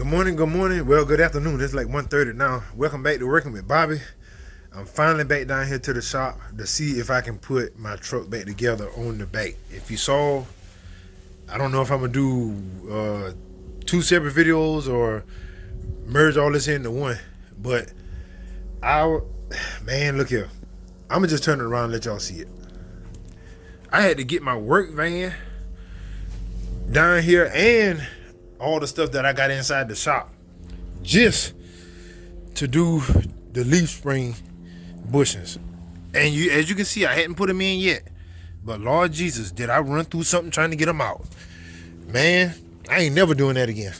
Good morning, good morning. Well, good afternoon. It's like 1:30 now. Welcome back to Working with Bobby. I'm finally back down here to the shop to see if I can put my truck back together on the back. If you saw, I don't know if I'm going to do two separate videos or merge all this into one. But, man, look here. I'm going to just turn it around and let y'all see it. I had to get my work van down here and all the stuff that I got inside the shop just to do the leaf spring bushings. And as you can see, I hadn't put them in yet, but Lord Jesus, did I run through something trying to get them out. Man, I ain't never doing that again.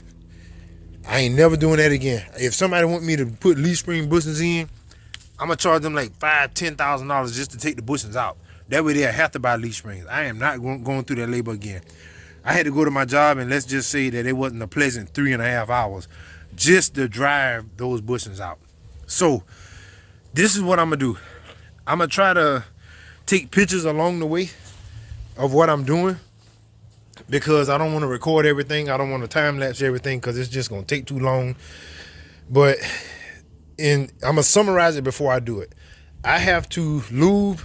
If somebody want me to put leaf spring bushings in, I'm gonna charge them like $5,000-$10,000 just to take the bushings out. That way they'll have to buy leaf springs. I am not going through that labor again. I had to go to my job, and let's just say that it wasn't a pleasant 3.5 hours just to drive those bushings out. So this is what I'm gonna do. I'm gonna try to take pictures along the way of what I'm doing, because I don't want to record everything. I don't want to time lapse everything because it's just gonna take too long. But I'm gonna summarize it before I do it. I have to lube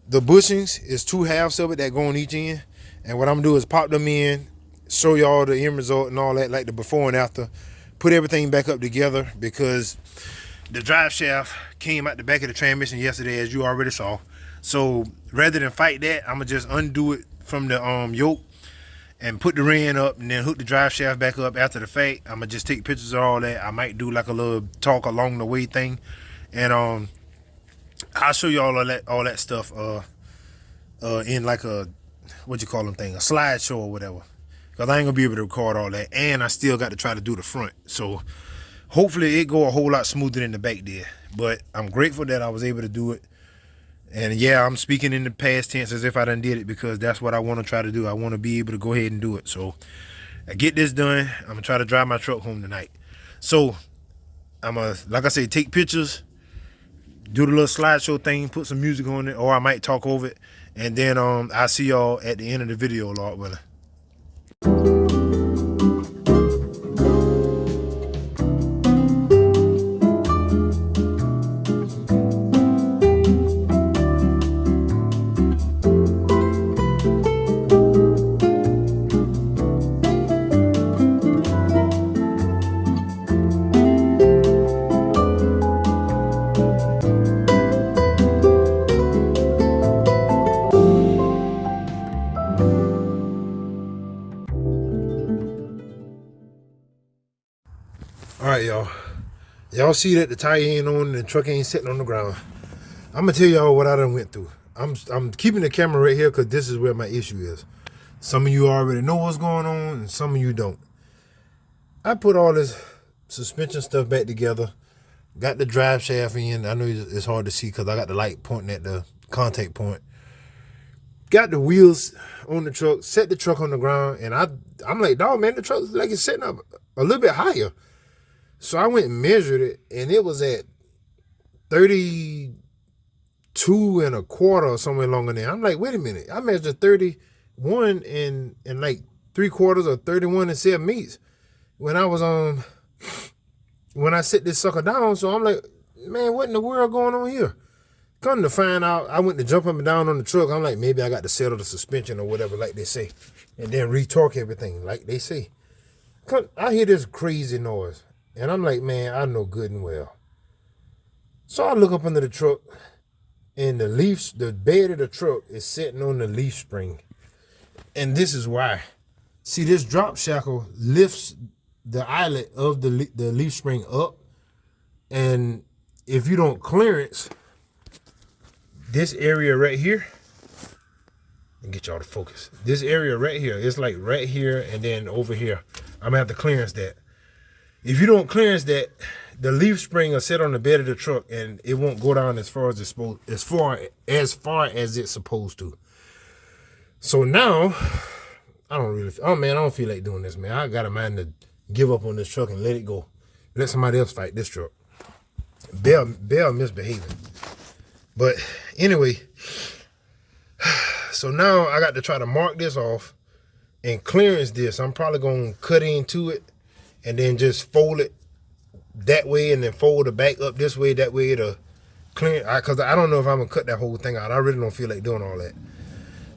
the bushings. It's 2 halves of it that go on each end. And what I'm gonna do is pop them in, show y'all the end result and all that, like the before and after. Put everything back up together, because the drive shaft came out the back of the transmission yesterday, as you already saw. So rather than fight that, I'm gonna just undo it from the yoke and put the ring up and then hook the drive shaft back up after the fact. I'm gonna just take pictures of all that. I might do like a little talk along the way thing, and I'll show you all that stuff in like a, what you call them thing, a slideshow or whatever, because I ain't gonna be able to record all that, and I still got to try to do the front. So hopefully it go a whole lot smoother than the back there. But I'm grateful that I was able to do it. And yeah, I'm speaking in the past tense as if I done did it, because that's what I want to try to do. I want to be able to go ahead and do it. So I get this done. I'm gonna try to drive my truck home tonight. So I'm gonna, like I say, take pictures, do the little slideshow thing, put some music on it, or I might talk over it, and then I'll see y'all at the end of the video, Lord willing. All right, y'all see that the tire ain't on and the truck ain't sitting on the ground. I'm gonna tell y'all what I done went through. I'm keeping the camera right here because this is where my issue is. Some of you already know what's going on, and some of you don't. I put all this suspension stuff back together, got the drive shaft in. I know it's hard to see because I got the light pointing at the contact point. Got the wheels on the truck, set the truck on the ground, and I'm like, dog, man, the truck looks like it's sitting up a little bit higher. So I went and measured it, and it was at 32 1/4 or somewhere along in there. I'm like, wait a minute. I measured 31 and like 3/4 or 31 7/8 when I was when I set this sucker down. So I'm like, man, what in the world going on here? Come to find out, I went to jump up and down on the truck. I'm like, maybe I got to settle the suspension or whatever, like they say, and then retorque everything, like they say. I hear this crazy noise. And I'm like, man, I know good and well. So I look up under the truck, and the bed of the truck is sitting on the leaf spring. And this is why. See, this drop shackle lifts the eyelet of the leaf spring up. And if you don't clearance this area right here, and get y'all to focus. This area right here, it's like right here and then over here. I'm gonna have to clearance that. If you don't clearance that, the leaf spring will sit on the bed of the truck and it won't go down as far as it's supposed, as far as it's supposed to. So now, I don't feel like doing this, man. I got a mind to give up on this truck and let it go. Let somebody else fight this truck. Bell misbehaving. But anyway, so now I got to try to mark this off and clearance this. I'm probably gonna cut into it and then just fold it that way and then fold the back up this way, that way to clean. Because I don't know if I'm going to cut that whole thing out. I really don't feel like doing all that.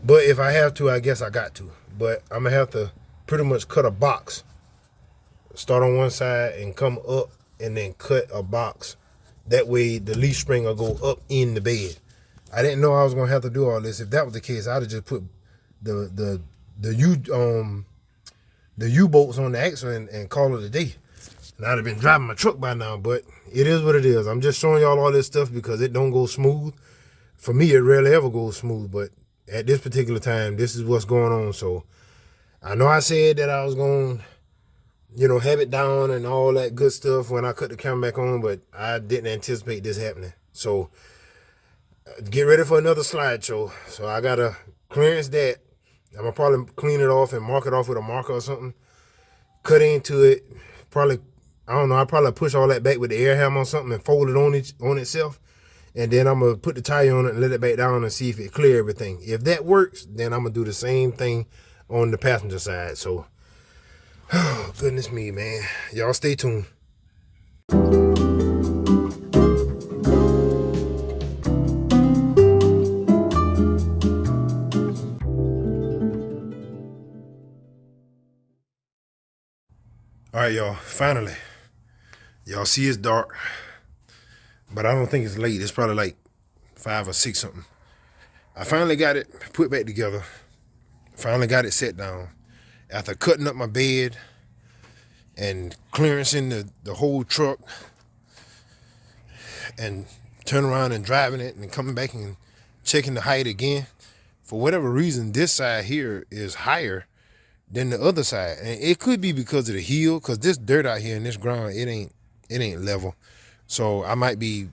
But if I have to, I guess I got to. But I'm going to have to pretty much cut a box. Start on one side and come up and then cut a box. That way the leaf spring will go up in the bed. I didn't know I was going to have to do all this. If that was the case, I'd have just put the U-bolts on the axle and call it a day. And I'd have been driving my truck by now, but it is what it is. I'm just showing y'all all this stuff because it don't go smooth. For me, it rarely ever goes smooth, but at this particular time, this is what's going on. So I know I said that I was going to, you know, have it down and all that good stuff when I cut the camera back on, but I didn't anticipate this happening. So get ready for another slideshow. So I got to clearance that. I'm going to probably clean it off and mark it off with a marker or something. Cut into it. Probably, I don't know, I'll probably push all that back with the air hammer or something and fold it on itself. And then I'm going to put the tire on it and let it back down and see if it clear everything. If that works, then I'm going to do the same thing on the passenger side. So, oh, goodness me, man. Y'all stay tuned. All right, y'all, finally. Y'all see it's dark, but I don't think it's late. It's probably like 5 or 6 something. I finally got it put back together. Finally got it set down. After cutting up my bed and clearancing the whole truck and turning around and driving it and coming back and checking the height again. For whatever reason, this side here is higher than the other side. And it could be because of the hill, because this dirt out here in this ground, it ain't level. So I might be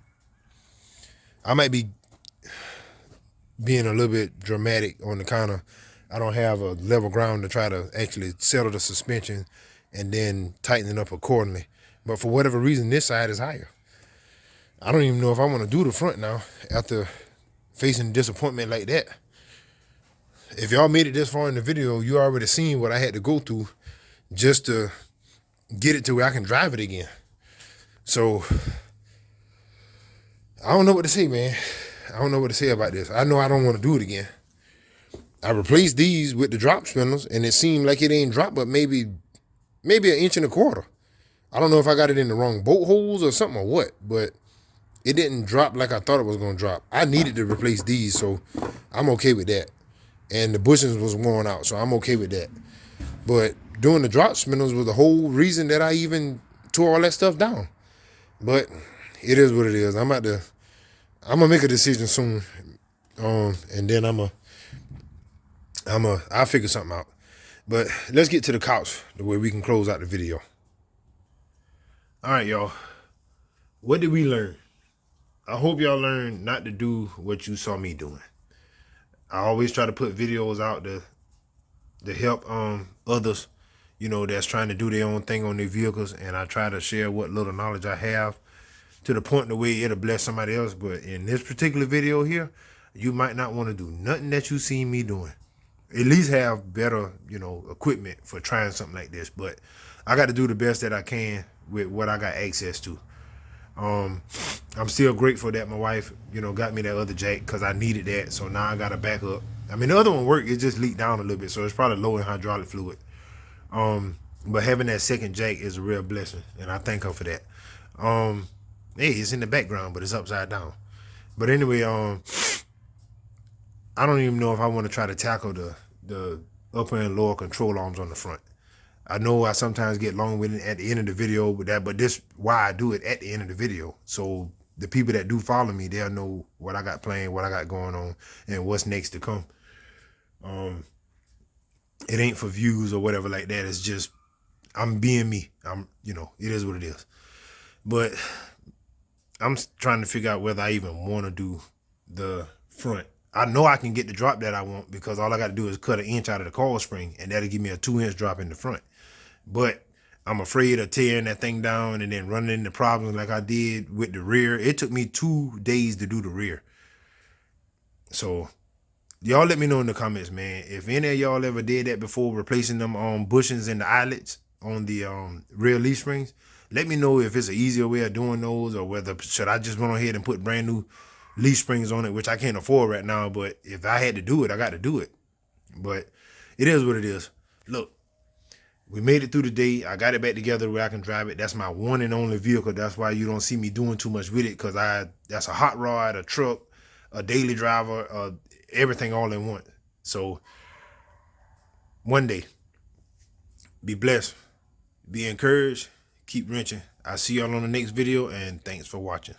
being a little bit dramatic on the kind of, I don't have a level ground to try to actually settle the suspension and then tighten it up accordingly. But for whatever reason, this side is higher. I don't even know if I want to do the front now after facing disappointment like that. If y'all made it this far in the video, you already seen what I had to go through just to get it to where I can drive it again. So I don't know what to say, man. I don't know what to say about this. I know I don't want to do it again. I replaced these with the drop spindles, and it seemed like it ain't dropped, but maybe an inch and a quarter. I don't know if I got it in the wrong bolt holes or something or what, but it didn't drop like I thought it was going to drop. I needed to replace these, so I'm okay with that. And the bushings was worn out, so I'm okay with that. But doing the drop spindles was the whole reason that I even tore all that stuff down. But it is what it is. I'm gonna make a decision soon, and then I'll figure something out. But let's get to the couch the way we can close out the video. All right, y'all. What did we learn? I hope y'all learned not to do what you saw me doing. I always try to put videos out to help others, you know, that's trying to do their own thing on their vehicles, and I try to share what little knowledge I have to the point the way it'll bless somebody else. But in this particular video here, you might not want to do nothing that you see me doing. At least have better, you know, equipment for trying something like this. But I got to do the best that I can with what I got access to. I'm still grateful that my wife, you know, got me that other jack because I needed that. So now I got a backup. I mean, the other one worked. It just leaked down a little bit, so it's probably low in hydraulic fluid. But having that second jack is a real blessing, and I thank her for that. Hey, it's in the background, but it's upside down. But anyway, I don't even know if I want to try to tackle the upper and lower control arms on the front. I know I sometimes get long-winded at the end of the video with that, but this why I do it at the end of the video. So the people that do follow me, they'll know what I got playing, what I got going on, and what's next to come. It ain't for views or whatever like that. It's just I'm being me. You know, it is what it is. But I'm trying to figure out whether I even want to do the front. I know I can get the drop that I want because all I got to do is cut an inch out of the coil spring, and that'll give me a 2-inch drop in the front. But I'm afraid of tearing that thing down and then running into problems like I did with the rear. It took me 2 days to do the rear. So y'all let me know in the comments, man. If any of y'all ever did that before, replacing them bushings and the eyelets on the rear leaf springs. Let me know if it's an easier way of doing those, or whether should I just run ahead and put brand new leaf springs on it, which I can't afford right now. But if I had to do it, I got to do it. But it is what it is. Look, we made it through the day. I got it back together where I can drive it. That's my one and only vehicle. That's why you don't see me doing too much with it, because that's a hot rod, a truck, a daily driver, everything all in one. So one day, be blessed, be encouraged, keep wrenching. I'll see y'all on the next video, and thanks for watching.